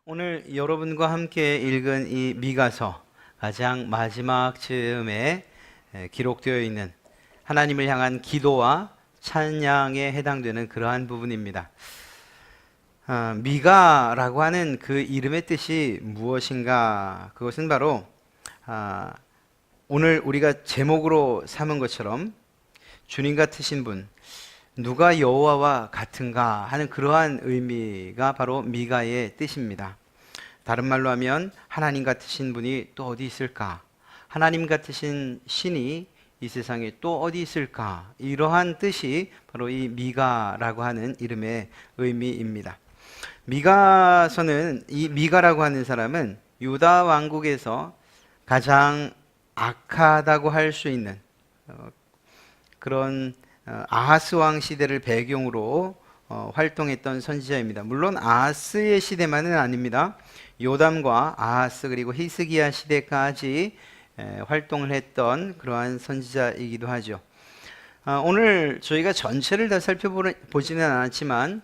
오늘 여러분과 함께 읽은 이 미가서 가장 마지막 즈음에 기록되어 있는 하나님을 향한 기도와 찬양에 해당되는 그러한 부분입니다. 미가라고 하는 그 이름의 뜻이 무엇인가? 그것은 바로 오늘 우리가 제목으로 삼은 것처럼 주님 같으신 분, 누가 여호와와 같은가 하는 그러한 의미가 바로 미가의 뜻입니다. 다른 말로 하면 하나님 같으신 분이 또 어디 있을까? 하나님 같으신 신이 이 세상에 또 어디 있을까? 이러한 뜻이 바로 이 미가라고 하는 이름의 의미입니다. 미가서는 이 미가라고 하는 사람은 유다 왕국에서 가장 악하다고 할 수 있는 그런 아하스 왕 시대를 배경으로 활동했던 선지자입니다. 물론 아하스의 시대만은 아닙니다. 요담과 아하스 그리고 히스기야 시대까지 활동을 했던 그러한 선지자이기도 하죠. 오늘 저희가 전체를 다 살펴보지는 않았지만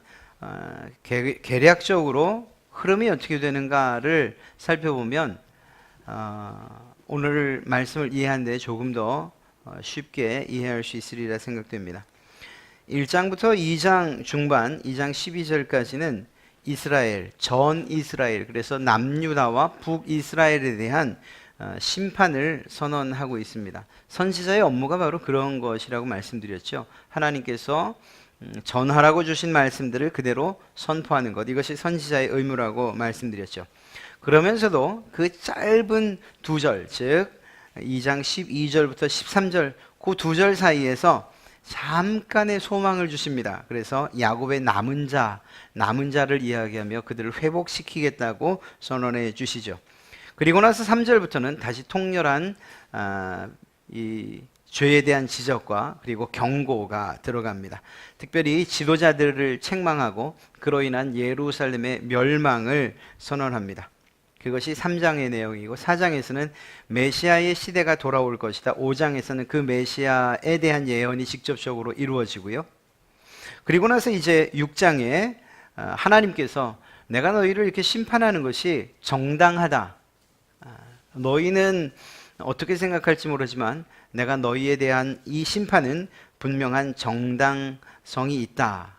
개략적으로 흐름이 어떻게 되는가를 살펴보면 오늘 말씀을 이해하는데 조금 더 쉽게 이해할 수 있으리라 생각됩니다. 1장부터 2장 중반, 2장 12절까지는 이스라엘, 전 이스라엘, 그래서 남유다와 북이스라엘에 대한 심판을 선언하고 있습니다. 선지자의 업무가 바로 그런 것이라고 말씀드렸죠. 하나님께서 전하라고 주신 말씀들을 그대로 선포하는 것, 이것이 선지자의 의무라고 말씀드렸죠. 그러면서도 그 짧은 두 절, 즉 2장 12절부터 13절 그 두 절 사이에서 잠깐의 소망을 주십니다. 그래서 야곱의 남은 자를 이야기하며 그들을 회복시키겠다고 선언해 주시죠. 그리고 나서 3절부터는 다시 통렬한 이 죄에 대한 지적과 그리고 경고가 들어갑니다. 특별히 지도자들을 책망하고 그로 인한 예루살렘의 멸망을 선언합니다. 그것이 3장의 내용이고 4장에서는 메시아의 시대가 돌아올 것이다. 5장에서는 그 메시아에 대한 예언이 직접적으로 이루어지고요. 그리고 나서 이제 6장에 하나님께서 내가 너희를 이렇게 심판하는 것이 정당하다. 너희는 어떻게 생각할지 모르지만 내가 너희에 대한 이 심판은 분명한 정당성이 있다.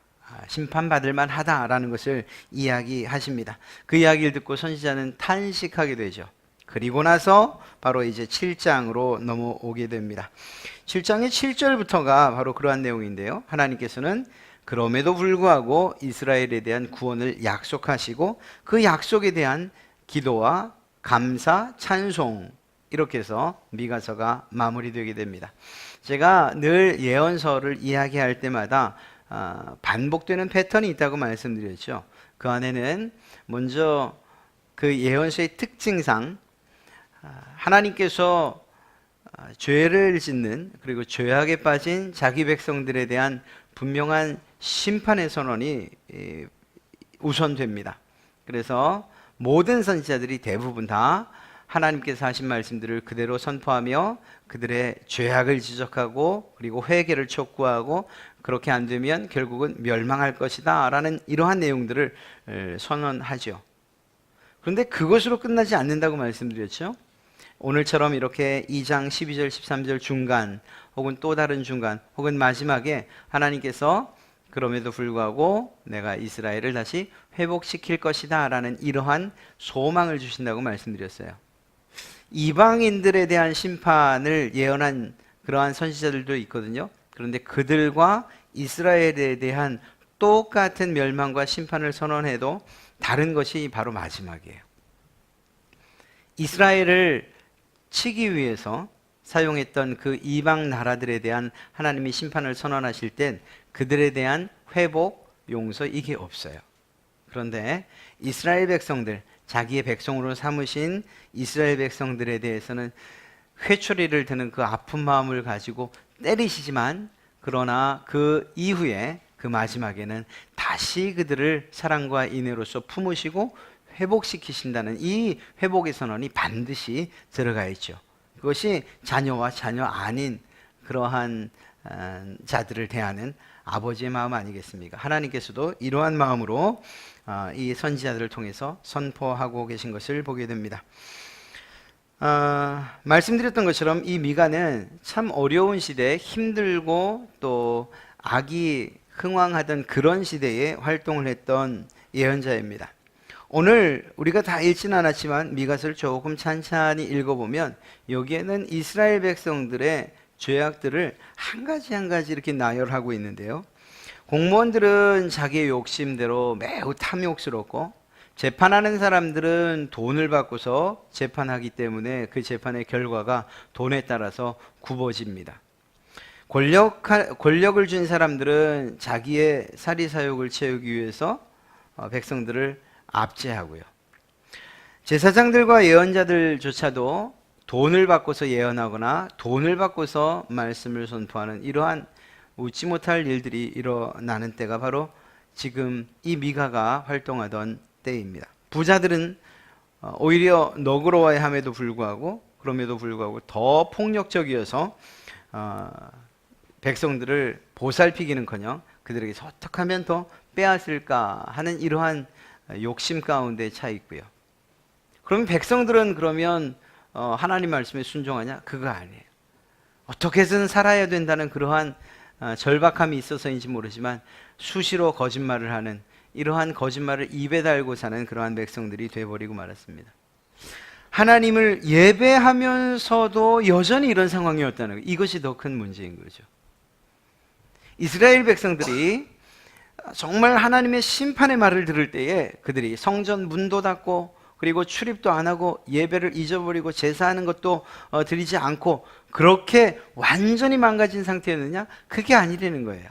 심판받을 만하다라는 것을 이야기하십니다. 그 이야기를 듣고 선지자는 탄식하게 되죠. 그리고 나서 바로 이제 7장으로 넘어오게 됩니다. 7장의 7절부터가 바로 그러한 내용인데요. 하나님께서는 그럼에도 불구하고 이스라엘에 대한 구원을 약속하시고 그 약속에 대한 기도와 감사, 찬송 이렇게 해서 미가서가 마무리되게 됩니다. 제가 늘 예언서를 이야기할 때마다 반복되는 패턴이 있다고 말씀드렸죠. 그 안에는 먼저 그 예언서의 특징상 하나님께서 죄를 짓는 그리고 죄악에 빠진 자기 백성들에 대한 분명한 심판의 선언이 우선됩니다. 그래서 모든 선지자들이 대부분 다 하나님께서 하신 말씀들을 그대로 선포하며 그들의 죄악을 지적하고 그리고 회개를 촉구하고 그렇게 안 되면 결국은 멸망할 것이다 라는 이러한 내용들을 선언하죠. 그런데 그것으로 끝나지 않는다고 말씀드렸죠. 오늘처럼 이렇게 2장 12절 13절 중간 혹은 또 다른 중간 혹은 마지막에 하나님께서 그럼에도 불구하고 내가 이스라엘을 다시 회복시킬 것이다 라는 이러한 소망을 주신다고 말씀드렸어요. 이방인들에 대한 심판을 예언한 그러한 선지자들도 있거든요. 그런데 그들과 이스라엘에 대한 똑같은 멸망과 심판을 선언해도 다른 것이 바로 마지막이에요. 이스라엘을 치기 위해서 사용했던 그 이방 나라들에 대한 하나님이 심판을 선언하실 땐 그들에 대한 회복, 용서 이게 없어요. 그런데 이스라엘 백성들, 자기의 백성으로 삼으신 이스라엘 백성들에 대해서는 회초리를 드는 그 아픈 마음을 가지고 때리시지만 그러나 그 이후에 그 마지막에는 다시 그들을 사랑과 인애로서 품으시고 회복시키신다는 이 회복의 선언이 반드시 들어가 있죠. 그것이 자녀와 자녀 아닌 그러한 자들을 대하는 아버지의 마음 아니겠습니까? 하나님께서도 이러한 마음으로 이 선지자들을 통해서 선포하고 계신 것을 보게 됩니다. 말씀드렸던 것처럼 이 미가는 참 어려운 시대에 힘들고 또 악이 흥왕하던 그런 시대에 활동을 했던 예언자입니다. 오늘 우리가 다 읽지는 않았지만 미가서를 조금 찬찬히 읽어보면 여기에는 이스라엘 백성들의 죄악들을 한 가지 한 가지 이렇게 나열하고 있는데요. 공무원들은 자기의 욕심대로 매우 탐욕스럽고 재판하는 사람들은 돈을 받고서 재판하기 때문에 그 재판의 결과가 돈에 따라서 굽어집니다. 권력을 준 사람들은 자기의 사리사욕을 채우기 위해서 백성들을 압제하고요. 제사장들과 예언자들조차도 돈을 받고서 예언하거나 돈을 받고서 말씀을 선포하는 이러한 웃지 못할 일들이 일어나는 때가 바로 지금 이 미가가 활동하던 때입니다. 부자들은 오히려 너그러워야 함에도 불구하고 그럼에도 불구하고 더 폭력적이어서 백성들을 보살피기는커녕 그들에게서 어떻게 하면 더 빼앗을까 하는 이러한 욕심 가운데 차 있고요. 그러면 백성들은 그러면 하나님 말씀에 순종하냐? 그거 아니에요. 어떻게 해서든 살아야 된다는 그러한 절박함이 있어서인지 모르지만 수시로 거짓말을 하는 이러한 거짓말을 입에 달고 사는 그러한 백성들이 되어버리고 말았습니다. 하나님을 예배하면서도 여전히 이런 상황이었다는 것, 이것이 더 큰 문제인 거죠. 이스라엘 백성들이 정말 하나님의 심판의 말을 들을 때에 그들이 성전 문도 닫고 그리고 출입도 안 하고 예배를 잊어버리고 제사하는 것도 드리지 않고 그렇게 완전히 망가진 상태였느냐? 그게 아니라는 거예요.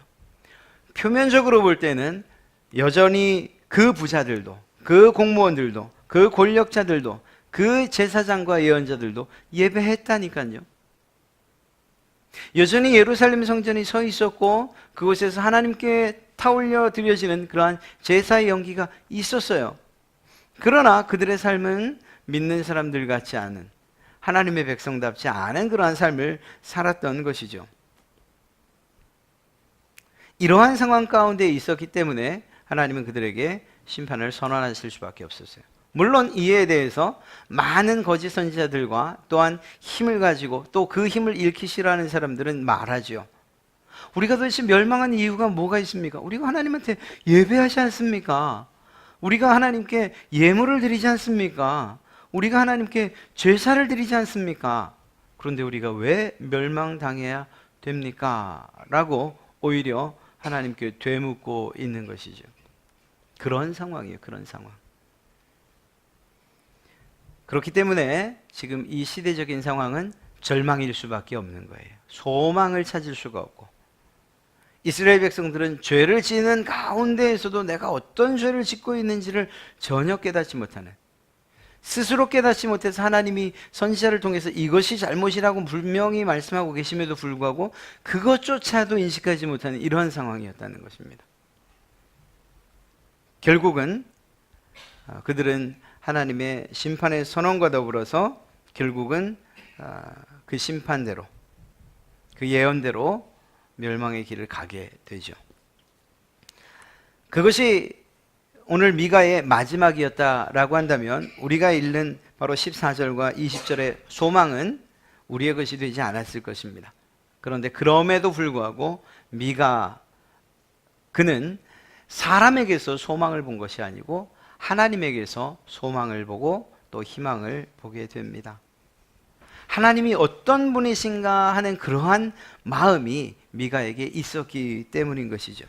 표면적으로 볼 때는 여전히 그 부자들도 그 공무원들도 그 권력자들도 그 제사장과 예언자들도 예배했다니까요. 여전히 예루살렘 성전이 서 있었고 그곳에서 하나님께 타올려 드려지는 그러한 제사의 연기가 있었어요. 그러나 그들의 삶은 믿는 사람들 같지 않은 하나님의 백성답지 않은 그러한 삶을 살았던 것이죠. 이러한 상황 가운데 있었기 때문에 하나님은 그들에게 심판을 선언하실 수밖에 없었어요. 물론 이에 대해서 많은 거짓 선지자들과 또한 힘을 가지고 또 그 힘을 잃기 싫어하는 사람들은 말하죠. 우리가 도대체 멸망한 이유가 뭐가 있습니까? 우리가 하나님한테 예배하지 않습니까? 우리가 하나님께 예물을 드리지 않습니까? 우리가 하나님께 제사를 드리지 않습니까? 그런데 우리가 왜 멸망당해야 됩니까? 라고 오히려 하나님께 되묻고 있는 것이죠. 그런 상황이에요. 그런 상황. 그렇기 때문에 지금 이 시대적인 상황은 절망일 수밖에 없는 거예요. 소망을 찾을 수가 없고 이스라엘 백성들은 죄를 지는 가운데에서도 내가 어떤 죄를 짓고 있는지를 전혀 깨닫지 못하는, 스스로 깨닫지 못해서 하나님이 선지자를 통해서 이것이 잘못이라고 분명히 말씀하고 계심에도 불구하고 그것조차도 인식하지 못하는 이러한 상황이었다는 것입니다. 결국은 그들은 하나님의 심판의 선언과 더불어서 결국은 그 심판대로, 그 예언대로 멸망의 길을 가게 되죠. 그것이 오늘 미가의 마지막이었다라고 한다면 우리가 읽는 바로 14절과 20절의 소망은 우리의 것이 되지 않았을 것입니다. 그런데 그럼에도 불구하고 미가 그는 사람에게서 소망을 본 것이 아니고 하나님에게서 소망을 보고 또 희망을 보게 됩니다. 하나님이 어떤 분이신가 하는 그러한 마음이 미가에게 있었기 때문인 것이죠.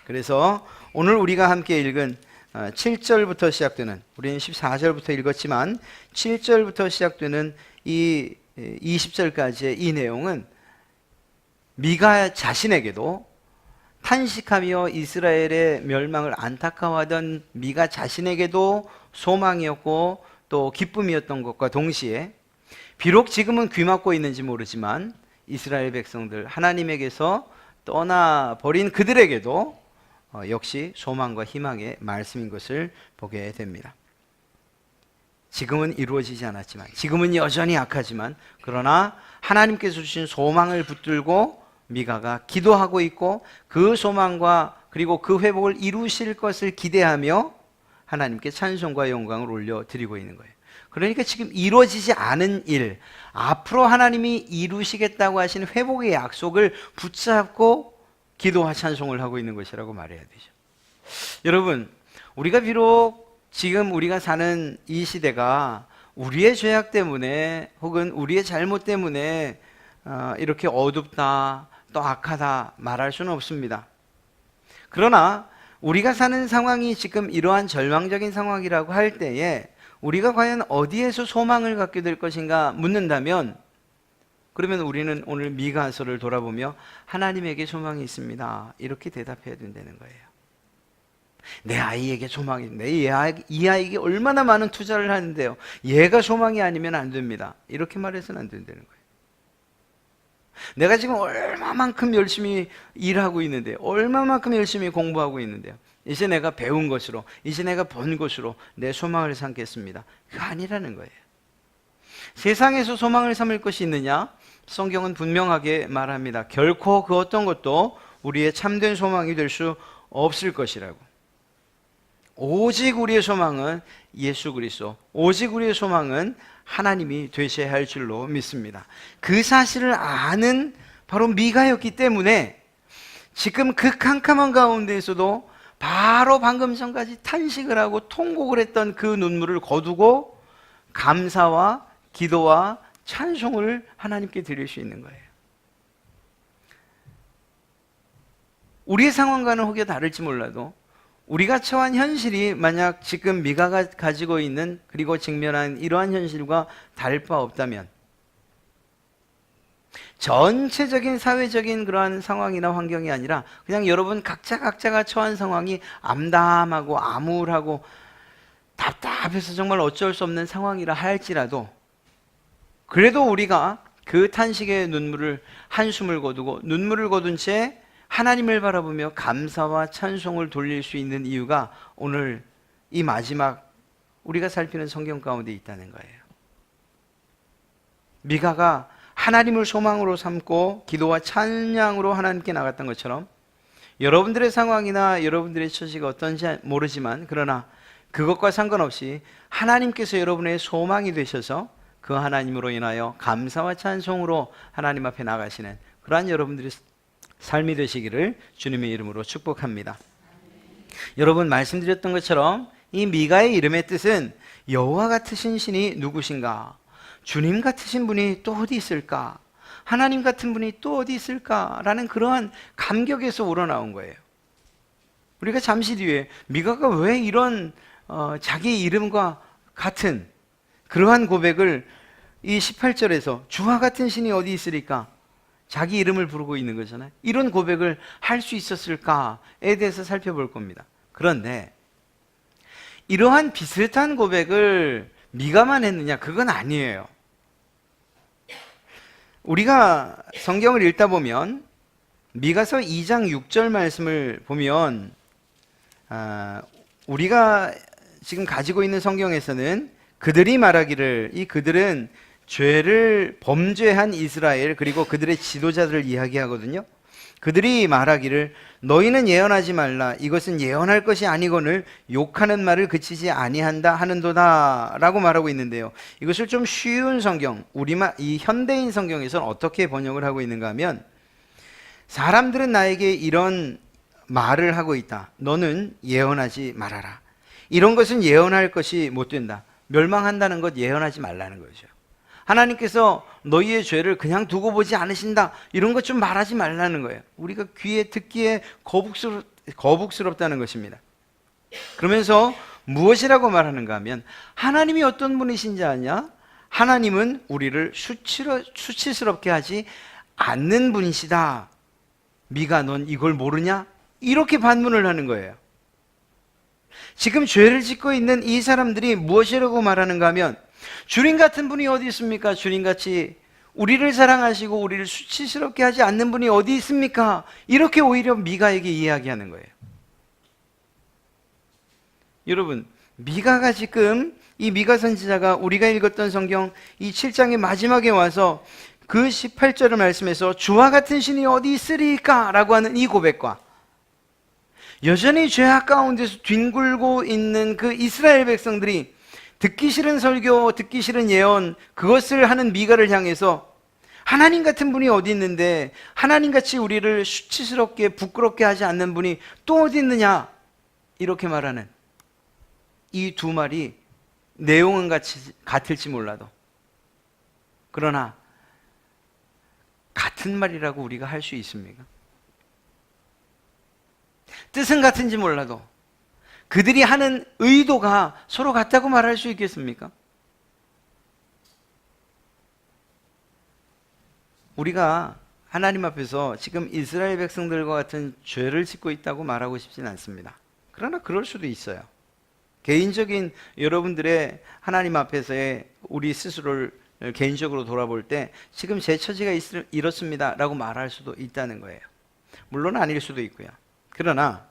그래서 오늘 우리가 함께 읽은 7절부터 시작되는, 우리는 14절부터 읽었지만 7절부터 시작되는 이 20절까지의 이 내용은 미가 자신에게도 탄식하며 이스라엘의 멸망을 안타까워하던 미가 자신에게도 소망이었고 또 기쁨이었던 것과 동시에 비록 지금은 귀막고 있는지 모르지만 이스라엘 백성들 하나님에게서 떠나버린 그들에게도 역시 소망과 희망의 말씀인 것을 보게 됩니다. 지금은 이루어지지 않았지만, 지금은 여전히 약하지만, 그러나 하나님께서 주신 소망을 붙들고 미가가 기도하고 있고 그 소망과 그리고 그 회복을 이루실 것을 기대하며 하나님께 찬송과 영광을 올려드리고 있는 거예요. 그러니까 지금 이루어지지 않은 일, 앞으로 하나님이 이루시겠다고 하신 회복의 약속을 붙잡고 기도와 찬송을 하고 있는 것이라고 말해야 되죠. 여러분, 우리가 비록 지금 우리가 사는 이 시대가 우리의 죄악 때문에 혹은 우리의 잘못 때문에 이렇게 어둡다, 또 악하다 말할 수는 없습니다. 그러나 우리가 사는 상황이 지금 이러한 절망적인 상황이라고 할 때에 우리가 과연 어디에서 소망을 갖게 될 것인가 묻는다면, 그러면 우리는 오늘 미가서를 돌아보며 하나님에게 소망이 있습니다, 이렇게 대답해야 된다는 거예요. 내 아이에게 소망이 있는데 이 아이에게 얼마나 많은 투자를 하는데요, 얘가 소망이 아니면 안 됩니다, 이렇게 말해서는 안 된다는 거예요. 내가 지금 얼마만큼 열심히 일하고 있는데요, 얼마만큼 열심히 공부하고 있는데요, 이제 내가 배운 것으로, 이제 내가 번 것으로 내 소망을 삼겠습니다, 그거 아니라는 거예요. 세상에서 소망을 삼을 것이 있느냐? 성경은 분명하게 말합니다. 결코 그 어떤 것도 우리의 참된 소망이 될 수 없을 것이라고. 오직 우리의 소망은 예수 그리스도, 오직 우리의 소망은 하나님이 되셔야 할 줄로 믿습니다. 그 사실을 아는 바로 미가였기 때문에 지금 그 캄캄한 가운데에서도 바로 방금 전까지 탄식을 하고 통곡을 했던 그 눈물을 거두고 감사와 기도와 찬송을 하나님께 드릴 수 있는 거예요. 우리의 상황과는 혹여 다를지 몰라도 우리가 처한 현실이 만약 지금 미가가 가지고 있는, 그리고 직면한 이러한 현실과 다를 바 없다면, 전체적인 사회적인 그러한 상황이나 환경이 아니라 그냥 여러분 각자가 처한 상황이 암담하고 암울하고 답답해서 정말 어쩔 수 없는 상황이라 할지라도, 그래도 우리가 그 탄식의 눈물을, 한숨을 거두고 눈물을 거둔 채 하나님을 바라보며 감사와 찬송을 돌릴 수 있는 이유가 오늘 이 마지막 우리가 살피는 성경 가운데 있다는 거예요. 미가가 하나님을 소망으로 삼고 기도와 찬양으로 하나님께 나갔던 것처럼, 여러분들의 상황이나 여러분들의 처지가 어떤지 모르지만, 그러나 그것과 상관없이 하나님께서 여러분의 소망이 되셔서 그 하나님으로 인하여 감사와 찬송으로 하나님 앞에 나가시는 그러한 여러분들의 삶이 되시기를 주님의 이름으로 축복합니다. 여러분, 말씀드렸던 것처럼 이 미가의 이름의 뜻은 여호와 같으신 신이 누구신가, 주님 같으신 분이 또 어디 있을까, 하나님 같은 분이 또 어디 있을까라는 그러한 감격에서 우러나온 거예요. 우리가 잠시 뒤에 미가가 왜 이런 자기 이름과 같은 그러한 고백을 이 18절에서 주와 같은 신이 어디 있으리까, 자기 이름을 부르고 있는 거잖아요. 이런 고백을 할 수 있었을까에 대해서 살펴볼 겁니다. 그런데 이러한 비슷한 고백을 미가만 했느냐? 그건 아니에요. 우리가 성경을 읽다 보면 미가서 2장 6절 말씀을 보면 우리가 지금 가지고 있는 성경에서는 그들이 말하기를, 이 그들은 죄를 범죄한 이스라엘, 그리고 그들의 지도자들을 이야기하거든요. 그들이 말하기를 너희는 예언하지 말라, 이것은 예언할 것이 아니거늘 욕하는 말을 그치지 아니한다 하는도다 라고 말하고 있는데요, 이것을 좀 쉬운 성경, 이 현대인 성경에서는 어떻게 번역을 하고 있는가 하면, 사람들은 나에게 이런 말을 하고 있다, 너는 예언하지 말아라, 이런 것은 예언할 것이 못 된다, 멸망한다는 것 예언하지 말라는 거죠. 하나님께서 너희의 죄를 그냥 두고 보지 않으신다, 이런 것 좀 말하지 말라는 거예요. 우리가 귀에 듣기에 거북스럽다는 것입니다. 그러면서 무엇이라고 말하는가 하면, 하나님이 어떤 분이신지 아냐? 하나님은 우리를 수치스럽게 하지 않는 분이시다. 미가, 넌 이걸 모르냐? 이렇게 반문을 하는 거예요. 지금 죄를 짓고 있는 이 사람들이 무엇이라고 말하는가 하면, 주님 같은 분이 어디 있습니까? 주님같이 우리를 사랑하시고 우리를 수치스럽게 하지 않는 분이 어디 있습니까? 이렇게 오히려 미가에게 이야기하는 거예요. 여러분, 미가가 지금, 이 미가 선지자가 우리가 읽었던 성경 이 7장의 마지막에 와서 그 18절의 말씀에서 주와 같은 신이 어디 있으리까? 라고 하는 이 고백과 여전히 죄악 가운데서 뒹굴고 있는 그 이스라엘 백성들이 듣기 싫은 설교, 듣기 싫은 예언, 그것을 하는 미가를 향해서 하나님 같은 분이 어디 있는데, 하나님같이 우리를 수치스럽게 부끄럽게 하지 않는 분이 또 어디 있느냐, 이렇게 말하는 이 두 말이 내용은 같을지 몰라도, 그러나 같은 말이라고 우리가 할 수 있습니까? 뜻은 같은지 몰라도 그들이 하는 의도가 서로 같다고 말할 수 있겠습니까? 우리가 하나님 앞에서 지금 이스라엘 백성들과 같은 죄를 짓고 있다고 말하고 싶지는 않습니다. 그러나 그럴 수도 있어요. 개인적인 여러분들의 하나님 앞에서의 우리 스스로를 개인적으로 돌아볼 때 지금 제 처지가 이렇습니다 라고 말할 수도 있다는 거예요. 물론 아닐 수도 있고요. 그러나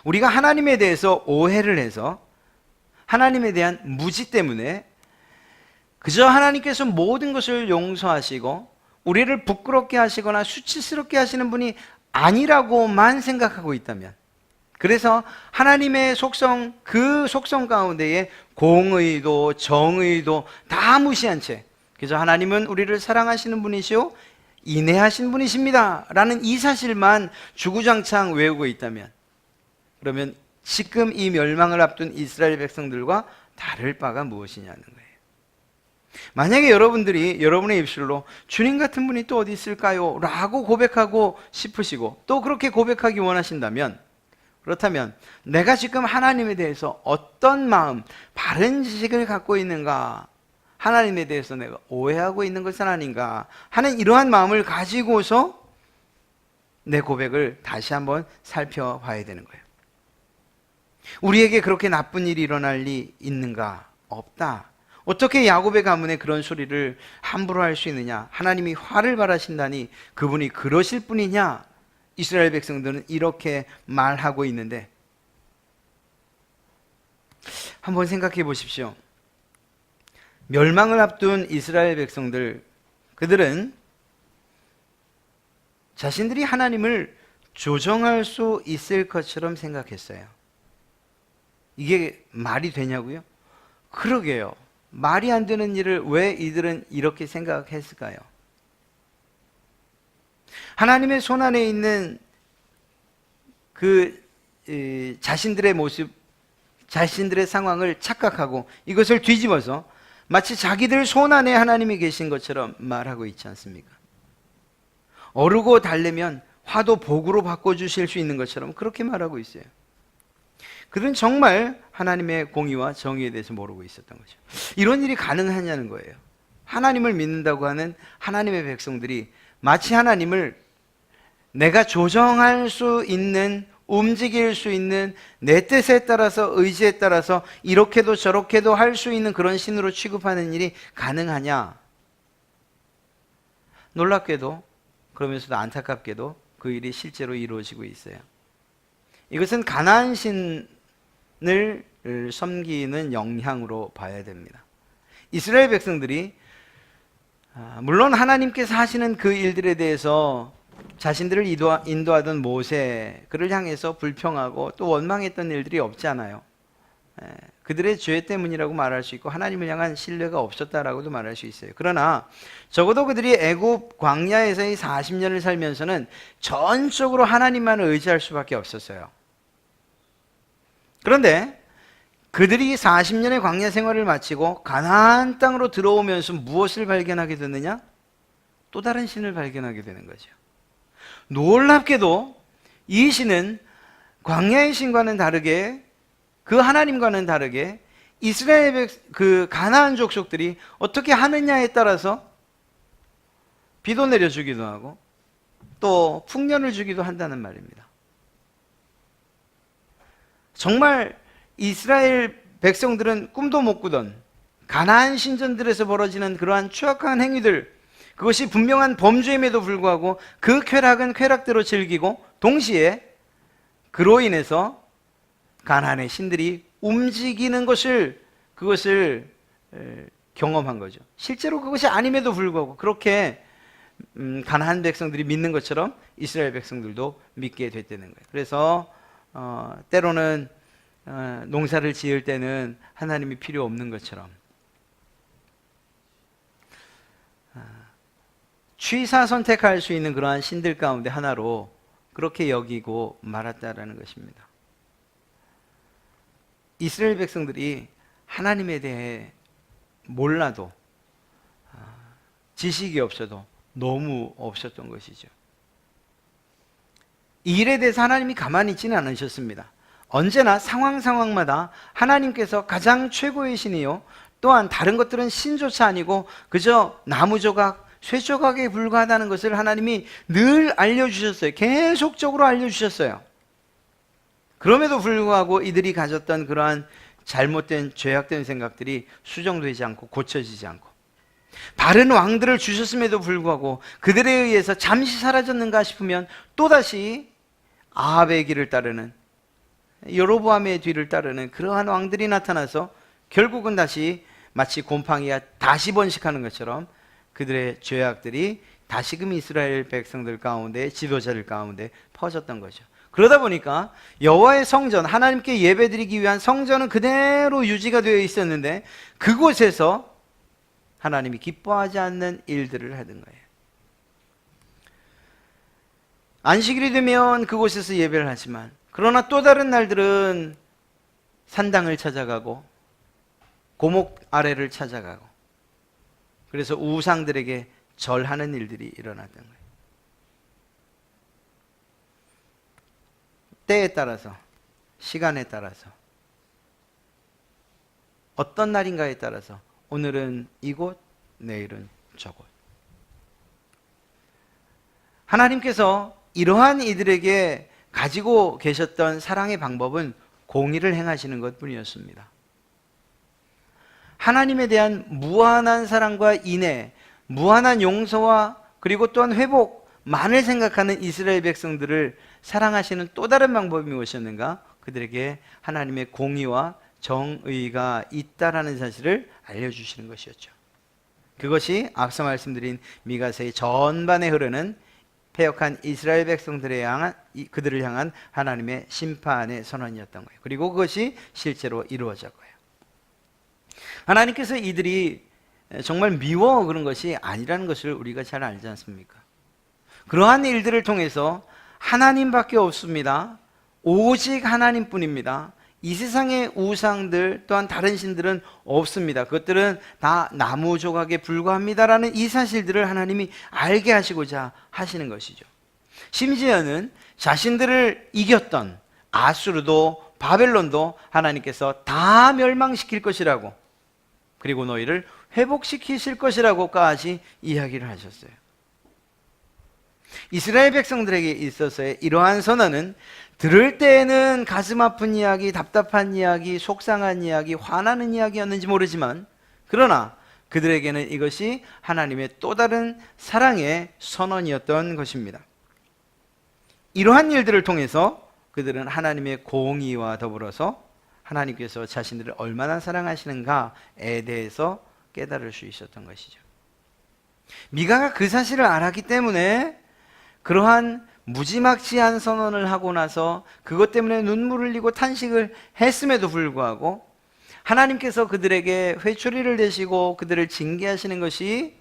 우리가 하나님에 대해서 오해를 해서 하나님에 대한 무지 때문에 그저 하나님께서 모든 것을 용서하시고 우리를 부끄럽게 하시거나 수치스럽게 하시는 분이 아니라고만 생각하고 있다면, 그래서 하나님의 속성, 그 속성 가운데에 공의도 정의도 다 무시한 채 그저 하나님은 우리를 사랑하시는 분이시오, 인내하신 분이십니다 라는 이 사실만 주구장창 외우고 있다면, 그러면 지금 이 멸망을 앞둔 이스라엘 백성들과 다를 바가 무엇이냐는 거예요. 만약에 여러분들이 여러분의 입술로 주님 같은 분이 또 어디 있을까요? 라고 고백하고 싶으시고 또 그렇게 고백하기 원하신다면, 그렇다면 내가 지금 하나님에 대해서 어떤 마음, 바른 지식을 갖고 있는가, 하나님에 대해서 내가 오해하고 있는 것은 아닌가 하는 이러한 마음을 가지고서 내 고백을 다시 한번 살펴봐야 되는 거예요. 우리에게 그렇게 나쁜 일이 일어날 리 있는가? 없다. 어떻게 야곱의 가문에 그런 소리를 함부로 할 수 있느냐? 하나님이 화를 발하신다니 그분이 그러실 분이냐? 이스라엘 백성들은 이렇게 말하고 있는데, 한번 생각해 보십시오. 멸망을 앞둔 이스라엘 백성들, 그들은 자신들이 하나님을 조정할 수 있을 것처럼 생각했어요. 이게 말이 되냐고요? 그러게요. 말이 안 되는 일을 왜 이들은 이렇게 생각했을까요? 하나님의 손안에 있는 그 자신들의 모습, 자신들의 상황을 착각하고 이것을 뒤집어서 마치 자기들 손안에 하나님이 계신 것처럼 말하고 있지 않습니까? 어르고 달래면 화도 복으로 바꿔주실 수 있는 것처럼 그렇게 말하고 있어요. 그들은 정말 하나님의 공의와 정의에 대해서 모르고 있었던 거죠. 이런 일이 가능하냐는 거예요. 하나님을 믿는다고 하는 하나님의 백성들이 마치 하나님을 내가 조정할 수 있는, 움직일 수 있는, 내 뜻에 따라서, 의지에 따라서 이렇게도 저렇게도 할 수 있는 그런 신으로 취급하는 일이 가능하냐? 놀랍게도, 그러면서도 안타깝게도 그 일이 실제로 이루어지고 있어요. 이것은 가나안 신을 섬기는 영향으로 봐야 됩니다. 이스라엘 백성들이 물론 하나님께서 하시는 그 일들에 대해서 자신들을 인도하던 모세, 그를 향해서 불평하고 또 원망했던 일들이 없지 않아요. 그들의 죄 때문이라고 말할 수 있고 하나님을 향한 신뢰가 없었다라고도 말할 수 있어요. 그러나 적어도 그들이 애굽 광야에서의 40년을 살면서는 전적으로 하나님만을 의지할 수밖에 없었어요. 그런데 그들이 40년의 광야 생활을 마치고 가나안 땅으로 들어오면서 무엇을 발견하게 됐느냐? 또 다른 신을 발견하게 되는 거죠. 놀랍게도 이 신은 광야의 신과는 다르게, 그 하나님과는 다르게 이스라엘 그 가나안 족속들이 어떻게 하느냐에 따라서 비도 내려주기도 하고 또 풍년을 주기도 한다는 말입니다. 정말 이스라엘 백성들은 꿈도 못 꾸던 가나안 신전들에서 벌어지는 그러한 추악한 행위들, 그것이 분명한 범죄임에도 불구하고 그 쾌락은 쾌락대로 즐기고 동시에 그로 인해서 가나안의 신들이 움직이는 그것을 경험한 거죠. 실제로 그것이 아님에도 불구하고 그렇게 가나안 백성들이 믿는 것처럼 이스라엘 백성들도 믿게 됐다는 거예요. 그래서 때로는 농사를 지을 때는 하나님이 필요 없는 것처럼 취사 선택할 수 있는 그러한 신들 가운데 하나로 그렇게 여기고 말았다라는 것입니다. 이스라엘 백성들이 하나님에 대해 몰라도 지식이 없어도 너무 없었던 것이죠. 이 일에 대해서 하나님이 가만히 있지는 않으셨습니다. 언제나 상황마다 하나님께서 가장 최고의 신이요, 또한 다른 것들은 신조차 아니고 그저 나무 조각, 쇠 조각에 불과하다는 것을 하나님이 늘 알려주셨어요. 계속적으로 알려주셨어요. 그럼에도 불구하고 이들이 가졌던 그러한 잘못된 죄악된 생각들이 수정되지 않고 고쳐지지 않고, 바른 왕들을 주셨음에도 불구하고 그들에 의해서 잠시 사라졌는가 싶으면 또다시 아합의 길을 따르는, 여로보암의 뒤를 따르는 그러한 왕들이 나타나서 결국은 다시 마치 곰팡이가 다시 번식하는 것처럼 그들의 죄악들이 다시금 이스라엘 백성들 가운데, 지도자들 가운데 퍼졌던 거죠. 그러다 보니까 여호와의 성전, 하나님께 예배드리기 위한 성전은 그대로 유지가 되어 있었는데 그곳에서 하나님이 기뻐하지 않는 일들을 하던 거예요. 안식일이 되면 그곳에서 예배를 하지만, 그러나 또 다른 날들은 산당을 찾아가고 고목 아래를 찾아가고, 그래서 우상들에게 절하는 일들이 일어났던 거예요. 때에 따라서, 시간에 따라서, 어떤 날인가에 따라서 오늘은 이곳, 내일은 저곳. 하나님께서 이러한 이들에게 가지고 계셨던 사랑의 방법은 공의를 행하시는 것뿐이었습니다. 하나님에 대한 무한한 사랑과 인애, 무한한 용서와 그리고 또한 회복만을 생각하는 이스라엘 백성들을 사랑하시는 또 다른 방법이 무엇이었는가? 그들에게 하나님의 공의와 정의가 있다라는 사실을 알려주시는 것이었죠. 그것이 앞서 말씀드린 미가서의 전반에 흐르는 패역한 이스라엘 그들을 향한 하나님의 심판의 선언이었던 거예요. 그리고 그것이 실제로 이루어졌고요. 하나님께서 이들이 정말 미워 그런 것이 아니라는 것을 우리가 잘 알지 않습니까? 그러한 일들을 통해서 하나님밖에 없습니다. 오직 하나님뿐입니다. 이 세상의 우상들 또한 다른 신들은 없습니다. 그것들은 다 나무 조각에 불과합니다라는 이 사실들을 하나님이 알게 하시고자 하시는 것이죠. 심지어는 자신들을 이겼던 아수르도 바벨론도 하나님께서 다 멸망시킬 것이라고, 그리고 너희를 회복시키실 것이라고까지 이야기를 하셨어요. 이스라엘 백성들에게 있어서의 이러한 선언은 들을 때에는 가슴 아픈 이야기, 답답한 이야기, 속상한 이야기, 화나는 이야기였는지 모르지만, 그러나 그들에게는 이것이 하나님의 또 다른 사랑의 선언이었던 것입니다. 이러한 일들을 통해서 그들은 하나님의 공의와 더불어서 하나님께서 자신들을 얼마나 사랑하시는가에 대해서 깨달을 수 있었던 것이죠. 미가가 그 사실을 알았기 때문에 그러한 무지막지한 선언을 하고 나서 그것 때문에 눈물을 흘리고 탄식을 했음에도 불구하고 하나님께서 그들에게 회초리를 대시고 그들을 징계하시는 것이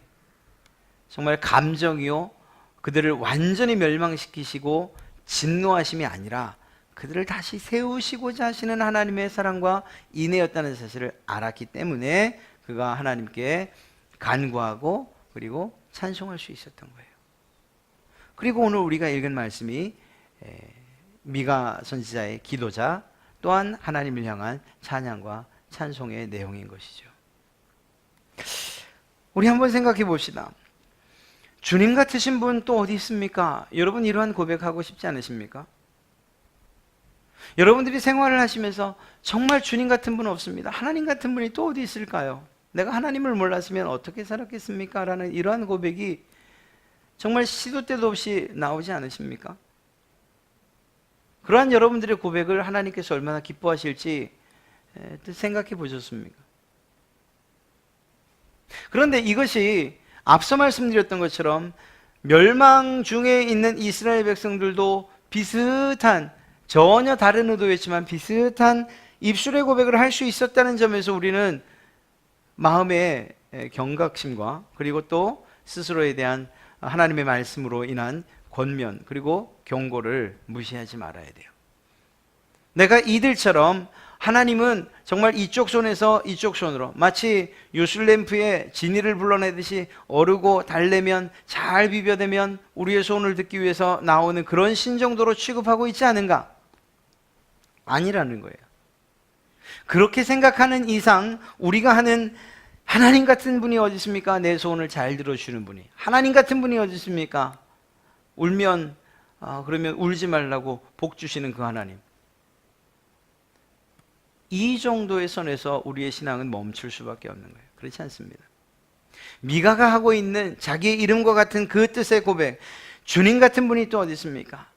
정말 감정이요, 그들을 완전히 멸망시키시고 진노하심이 아니라 그들을 다시 세우시고자 하시는 하나님의 사랑과 인애였다는 사실을 알았기 때문에 그가 하나님께 간구하고 그리고 찬송할 수 있었던 거예요. 그리고 오늘 우리가 읽은 말씀이 미가 선지자의 기도자, 또한 하나님을 향한 찬양과 찬송의 내용인 것이죠. 우리 한번 생각해 봅시다. 주님 같으신 분 또 어디 있습니까? 여러분 이러한 고백하고 싶지 않으십니까? 여러분들이 생활을 하시면서 정말 주님 같은 분 없습니다. 하나님 같은 분이 또 어디 있을까요? 내가 하나님을 몰랐으면 어떻게 살았겠습니까? 라는 이러한 고백이 정말 시도 때도 없이 나오지 않으십니까? 그러한 여러분들의 고백을 하나님께서 얼마나 기뻐하실지 생각해 보셨습니까? 그런데 이것이 앞서 말씀드렸던 것처럼 멸망 중에 있는 이스라엘 백성들도 비슷한 전혀 다른 의도였지만 비슷한 입술의 고백을 할 수 있었다는 점에서 우리는 마음의 경각심과 그리고 또 스스로에 대한 하나님의 말씀으로 인한 권면 그리고 경고를 무시하지 말아야 돼요. 내가 이들처럼 하나님은 정말 이쪽 손에서 이쪽 손으로 마치 요술램프에 진이를 불러내듯이 어르고 달래면 잘 비벼대면 우리의 소원을 듣기 위해서 나오는 그런 신정도로 취급하고 있지 않은가? 아니라는 거예요. 그렇게 생각하는 이상 우리가 하는 하나님 같은 분이 어디 있습니까? 내 소원을 잘 들어주시는 분이. 하나님 같은 분이 어디 있습니까? 울면 그러면 울지 말라고 복 주시는 그 하나님. 이 정도의 선에서 우리의 신앙은 멈출 수밖에 없는 거예요. 그렇지 않습니다. 미가가 하고 있는 자기의 이름과 같은 그 뜻의 고백, 주님 같은 분이 또 어디 있습니까?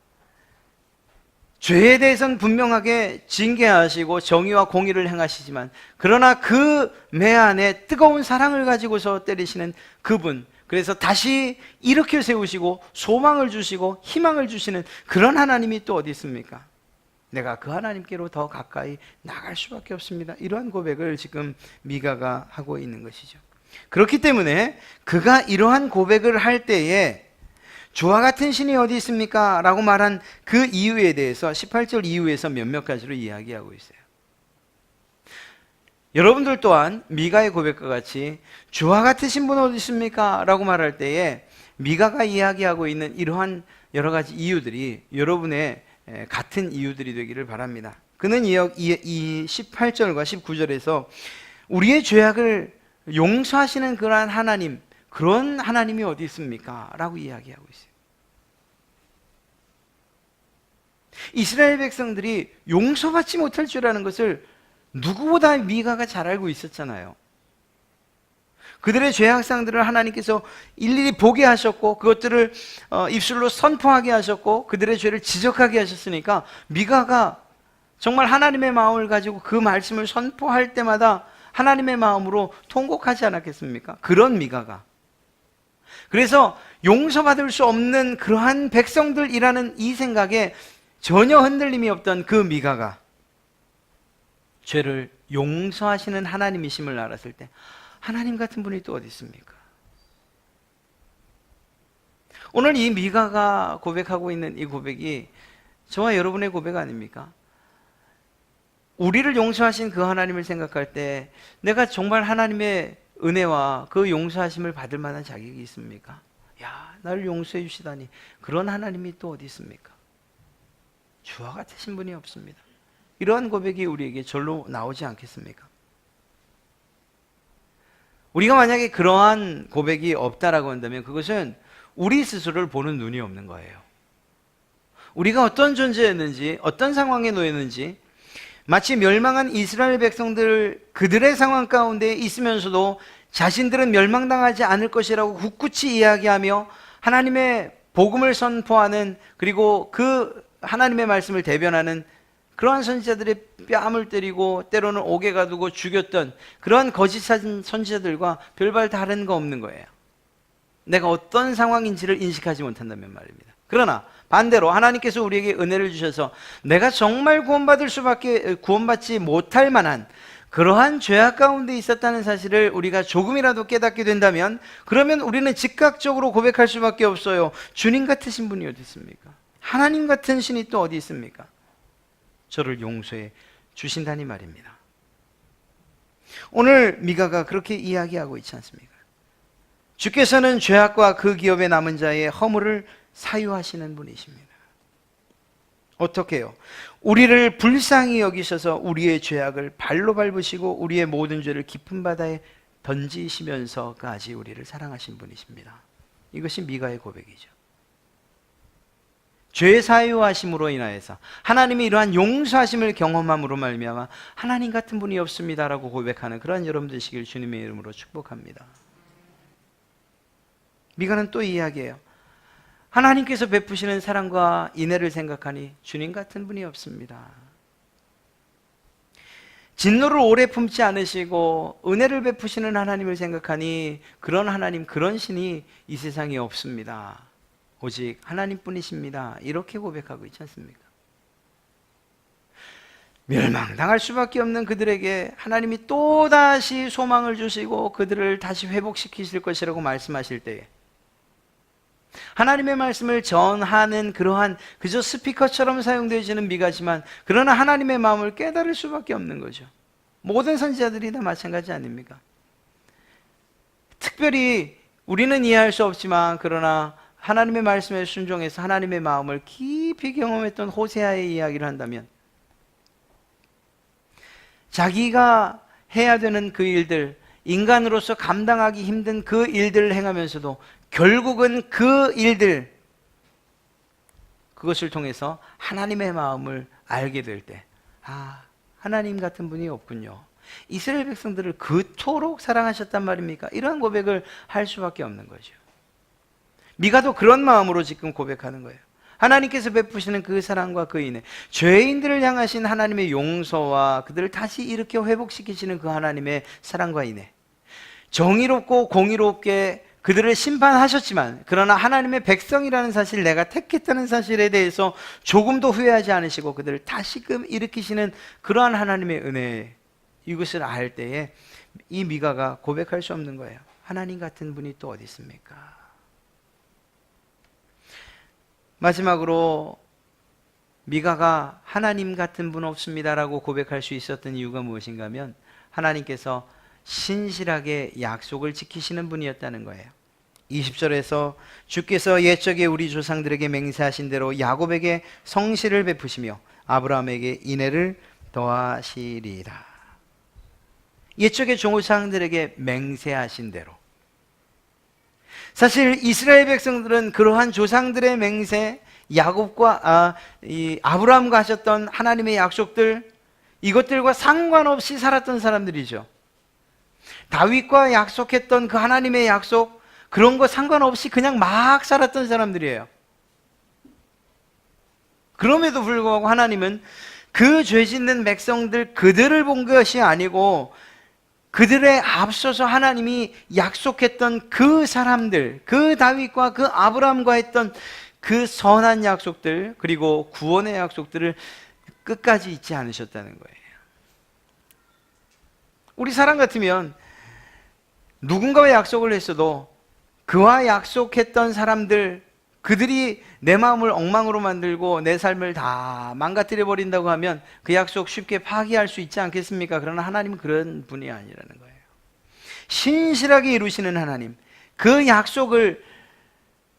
죄에 대해서는 분명하게 징계하시고 정의와 공의를 행하시지만 그러나 그 매 안에 뜨거운 사랑을 가지고서 때리시는 그분, 그래서 다시 일으켜 세우시고 소망을 주시고 희망을 주시는 그런 하나님이 또 어디 있습니까? 내가 그 하나님께로 더 가까이 나갈 수밖에 없습니다. 이러한 고백을 지금 미가가 하고 있는 것이죠. 그렇기 때문에 그가 이러한 고백을 할 때에 주와 같은 신이 어디 있습니까? 라고 말한 그 이유에 대해서 18절 이후에서 몇몇 가지로 이야기하고 있어요. 여러분들 또한 미가의 고백과 같이 주와 같으신 분 어디 있습니까? 라고 말할 때에 미가가 이야기하고 있는 이러한 여러 가지 이유들이 여러분의 같은 이유들이 되기를 바랍니다. 그는 이 18절과 19절에서 우리의 죄악을 용서하시는 그러한 하나님, 그런 하나님이 어디 있습니까? 라고 이야기하고 있어요. 이스라엘 백성들이 용서받지 못할 줄아는 것을 누구보다 미가가 잘 알고 있었잖아요. 그들의 죄악상들을 하나님께서 일일이 보게 하셨고 그것들을 입술로 선포하게 하셨고 그들의 죄를 지적하게 하셨으니까 미가가 정말 하나님의 마음을 가지고 그 말씀을 선포할 때마다 하나님의 마음으로 통곡하지 않았겠습니까? 그런 미가가. 그래서 용서받을 수 없는 그러한 백성들이라는 이 생각에 전혀 흔들림이 없던 그 미가가 죄를 용서하시는 하나님이심을 알았을 때 하나님 같은 분이 또 어디 있습니까? 오늘 이 미가가 고백하고 있는 이 고백이 저와 여러분의 고백 아닙니까? 우리를 용서하신 그 하나님을 생각할 때 내가 정말 하나님의 은혜와 그 용서하심을 받을 만한 자격이 있습니까? 야, 나를 용서해 주시다니 그런 하나님이 또 어디 있습니까? 주와 같으신 분이 없습니다. 이러한 고백이 우리에게 절로 나오지 않겠습니까? 우리가 만약에 그러한 고백이 없다라고 한다면 그것은 우리 스스로를 보는 눈이 없는 거예요. 우리가 어떤 존재였는지, 어떤 상황에 놓였는지, 마치 멸망한 이스라엘 백성들 그들의 상황 가운데 있으면서도 자신들은 멸망당하지 않을 것이라고 굳굳이 이야기하며 하나님의 복음을 선포하는, 그리고 그 하나님의 말씀을 대변하는 그러한 선지자들의 뺨을 때리고 때로는 옥에 가두고 죽였던 그러한 거짓 선지자들과 별반 다른 거 없는 거예요. 내가 어떤 상황인지를 인식하지 못한다면 말입니다. 그러나 반대로 하나님께서 우리에게 은혜를 주셔서 내가 정말 구원받지 못할 만한 그러한 죄악 가운데 있었다는 사실을 우리가 조금이라도 깨닫게 된다면 그러면 우리는 즉각적으로 고백할 수밖에 없어요. 주님 같으신 분이 어디 있습니까? 하나님 같은 신이 또 어디 있습니까? 저를 용서해 주신다니 말입니다. 오늘 미가가 그렇게 이야기하고 있지 않습니까? 주께서는 죄악과 그 기업에 남은 자의 허물을 사유하시는 분이십니다. 어떻게요? 우리를 불쌍히 여기셔서 우리의 죄악을 발로 밟으시고 우리의 모든 죄를 깊은 바다에 던지시면서까지 우리를 사랑하신 분이십니다. 이것이 미가의 고백이죠. 죄 사유하심으로 인하여서 하나님이 이러한 용서하심을 경험함으로 말미암아 하나님 같은 분이 없습니다라고 고백하는 그러한 여러분 되시길 주님의 이름으로 축복합니다. 미가는 또 이야기해요. 하나님께서 베푸시는 사랑과 인애를 생각하니 주님 같은 분이 없습니다. 진노를 오래 품지 않으시고 은혜를 베푸시는 하나님을 생각하니 그런 하나님, 그런 신이 이 세상에 없습니다. 오직 하나님뿐이십니다. 이렇게 고백하고 있지 않습니까? 멸망당할 수밖에 없는 그들에게 하나님이 또다시 소망을 주시고 그들을 다시 회복시키실 것이라고 말씀하실 때에 하나님의 말씀을 전하는 그러한 그저 스피커처럼 사용되어지는 미가지만 그러나 하나님의 마음을 깨달을 수밖에 없는 거죠. 모든 선지자들이 다 마찬가지 아닙니까? 특별히 우리는 이해할 수 없지만 그러나 하나님의 말씀에 순종해서 하나님의 마음을 깊이 경험했던 호세아의 이야기를 한다면 자기가 해야 되는 그 일들, 인간으로서 감당하기 힘든 그 일들을 행하면서도 결국은 그 일들, 그것을 통해서 하나님의 마음을 알게 될 때, 하나님 같은 분이 없군요. 이스라엘 백성들을 그토록 사랑하셨단 말입니까? 이러한 고백을 할 수밖에 없는 거죠. 미가도 그런 마음으로 지금 고백하는 거예요. 하나님께서 베푸시는 그 사랑과 그 인애, 죄인들을 향하신 하나님의 용서와 그들을 다시 일으켜 회복시키시는 그 하나님의 사랑과 인애, 정의롭고 공의롭게 그들을 심판하셨지만 그러나 하나님의 백성이라는 사실, 내가 택했다는 사실에 대해서 조금도 후회하지 않으시고 그들을 다시금 일으키시는 그러한 하나님의 은혜, 이것을 알 때에 이 미가가 고백할 수 없는 거예요. 하나님 같은 분이 또 어디 있습니까? 마지막으로 미가가 하나님 같은 분 없습니다라고 고백할 수 있었던 이유가 무엇인가 하면 하나님께서 신실하게 약속을 지키시는 분이었다는 거예요. 20절에서 주께서 옛적에 우리 조상들에게 맹세하신 대로 야곱에게 성실을 베푸시며 아브라함에게 인애를 더하시리라. 옛적의 조상들에게 맹세하신 대로, 사실 이스라엘 백성들은 그러한 조상들의 맹세, 야곱과 아브라함과 하셨던 하나님의 약속들, 이것들과 상관없이 살았던 사람들이죠. 다윗과 약속했던 그 하나님의 약속, 그런 거 상관없이 그냥 막 살았던 사람들이에요. 그럼에도 불구하고 하나님은 그 죄 짓는 백성들 그들을 본 것이 아니고 그들의 앞서서 하나님이 약속했던 그 사람들, 그 다윗과 그 아브라함과 했던 그 선한 약속들, 그리고 구원의 약속들을 끝까지 잊지 않으셨다는 거예요. 우리 사람 같으면 누군가와 약속을 했어도 그와 약속했던 사람들, 그들이 내 마음을 엉망으로 만들고 내 삶을 다 망가뜨려 버린다고 하면 그 약속 쉽게 파기할 수 있지 않겠습니까? 그러나 하나님은 그런 분이 아니라는 거예요. 신실하게 이루시는 하나님, 그 약속을,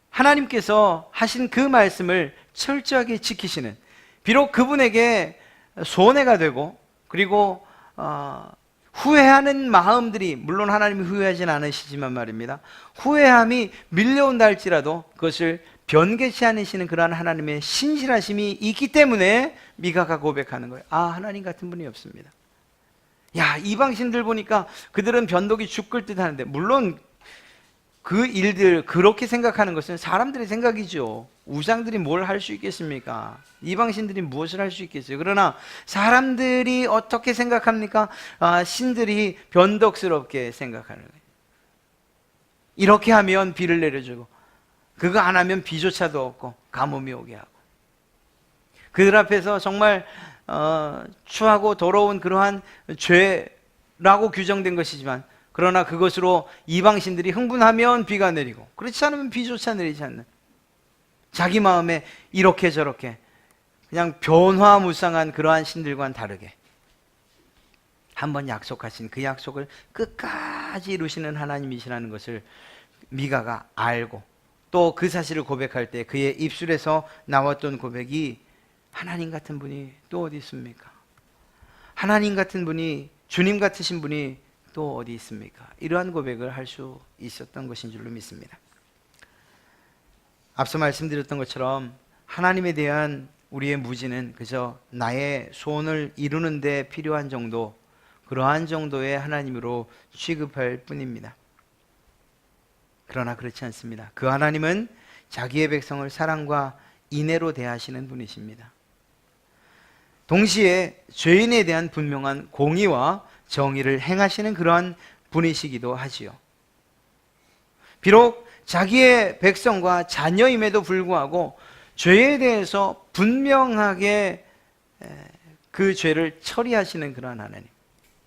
하나님께서 하신 그 말씀을 철저하게 지키시는, 비록 그분에게 손해가 되고 그리고 후회하는 마음들이, 물론 하나님이 후회하진 않으시지만 말입니다, 후회함이 밀려온다 할지라도 그것을 변개치 않으시는 그러한 하나님의 신실하심이 있기 때문에 미가가 고백하는 거예요. 하나님 같은 분이 없습니다. 이방신들 보니까 그들은 변덕이 죽을 듯 하는데, 물론 그 일들, 그렇게 생각하는 것은 사람들의 생각이죠. 우상들이 뭘 할 수 있겠습니까? 이방신들이 무엇을 할 수 있겠어요? 그러나 사람들이 어떻게 생각합니까? 신들이 변덕스럽게 생각하는 거예요. 이렇게 하면 비를 내려주고, 그거 안 하면 비조차도 없고 가뭄이 오게 하고, 그들 앞에서 정말 추하고 더러운 그러한 죄라고 규정된 것이지만, 그러나 그것으로 이방신들이 흥분하면 비가 내리고, 그렇지 않으면 비조차 내리지 않는, 자기 마음에 이렇게 저렇게 그냥 변화무쌍한 그러한 신들과는 다르게 한번 약속하신 그 약속을 끝까지 이루시는 하나님이시라는 것을 미가가 알고, 또 그 사실을 고백할 때 그의 입술에서 나왔던 고백이, 하나님 같은 분이 또 어디 있습니까? 하나님 같은 분이, 주님 같으신 분이 또 어디 있습니까? 이러한 고백을 할 수 있었던 것인 줄로 믿습니다. 앞서 말씀드렸던 것처럼 하나님에 대한 우리의 무지는 그저 나의 소원을 이루는 데 필요한 정도, 그러한 정도의 하나님으로 취급할 뿐입니다. 그러나 그렇지 않습니다. 그 하나님은 자기의 백성을 사랑과 인애로 대하시는 분이십니다. 동시에 죄인에 대한 분명한 공의와 정의를 행하시는 그러한 분이시기도 하지요. 비록 자기의 백성과 자녀임에도 불구하고 죄에 대해서 분명하게 그 죄를 처리하시는 그러한 하나님.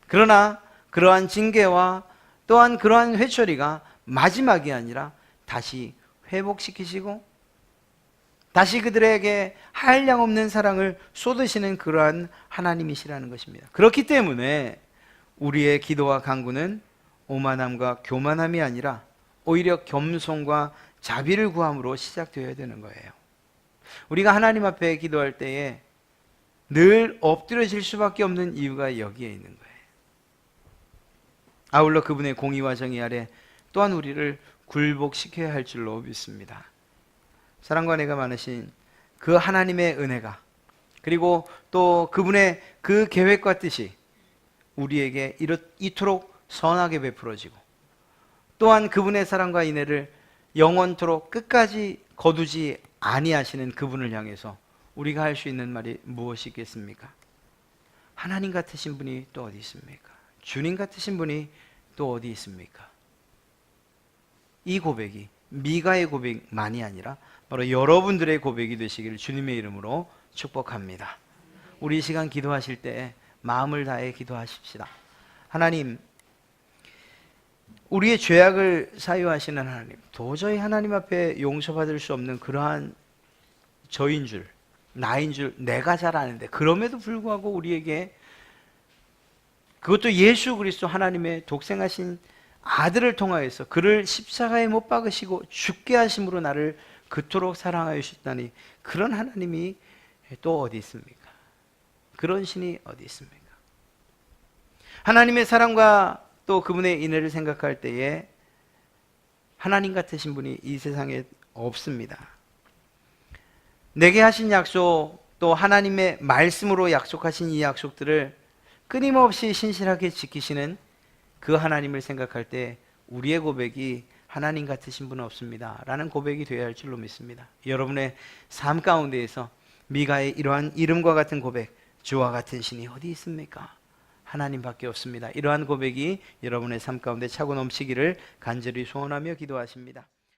그러나 그러한 징계와 또한 그러한 회초리가 마지막이 아니라 다시 회복시키시고 다시 그들에게 한량없는 사랑을 쏟으시는 그러한 하나님이시라는 것입니다. 그렇기 때문에 우리의 기도와 간구는 오만함과 교만함이 아니라 오히려 겸손과 자비를 구함으로 시작되어야 되는 거예요. 우리가 하나님 앞에 기도할 때에 늘 엎드려질 수밖에 없는 이유가 여기에 있는 거예요. 아울러 그분의 공의와 정의 아래 또한 우리를 굴복시켜야 할 줄로 믿습니다. 사랑과 은혜가 많으신 그 하나님의 은혜가, 그리고 또 그분의 그 계획과 뜻이 우리에게 이토록 선하게 베풀어지고 또한 그분의 사랑과 인애를 영원토록 끝까지 거두지 아니하시는 그분을 향해서 우리가 할 수 있는 말이 무엇이 있겠습니까? 하나님 같으신 분이 또 어디 있습니까? 주님 같으신 분이 또 어디 있습니까? 이 고백이 미가의 고백만이 아니라 바로 여러분들의 고백이 되시기를 주님의 이름으로 축복합니다. 우리 이 시간 기도하실 때 마음을 다해 기도하십시다. 하나님, 우리의 죄악을 사유하시는 하나님, 도저히 하나님 앞에 용서받을 수 없는 그러한 저인 줄, 나인 줄 내가 잘 아는데, 그럼에도 불구하고 우리에게, 그것도 예수 그리스도 하나님의 독생하신 아들을 통하여서 그를 십자가에 못 박으시고 죽게 하심으로 나를 그토록 사랑하여 주셨다니, 그런 하나님이 또 어디 있습니까? 그런 신이 어디 있습니까? 하나님의 사랑과 또 그분의 인애를 생각할 때에 하나님 같으신 분이 이 세상에 없습니다. 내게 하신 약속, 또 하나님의 말씀으로 약속하신 이 약속들을 끊임없이 신실하게 지키시는 그 하나님을 생각할 때 우리의 고백이 하나님 같으신 분은 없습니다 라는 고백이 되어야 할 줄로 믿습니다. 여러분의 삶 가운데에서 미가의 이러한 이름과 같은 고백, 주와 같은 신이 어디 있습니까? 하나님밖에 없습니다. 이러한 고백이 여러분의 삶 가운데 차고 넘치기를 간절히 소원하며 기도하십니다.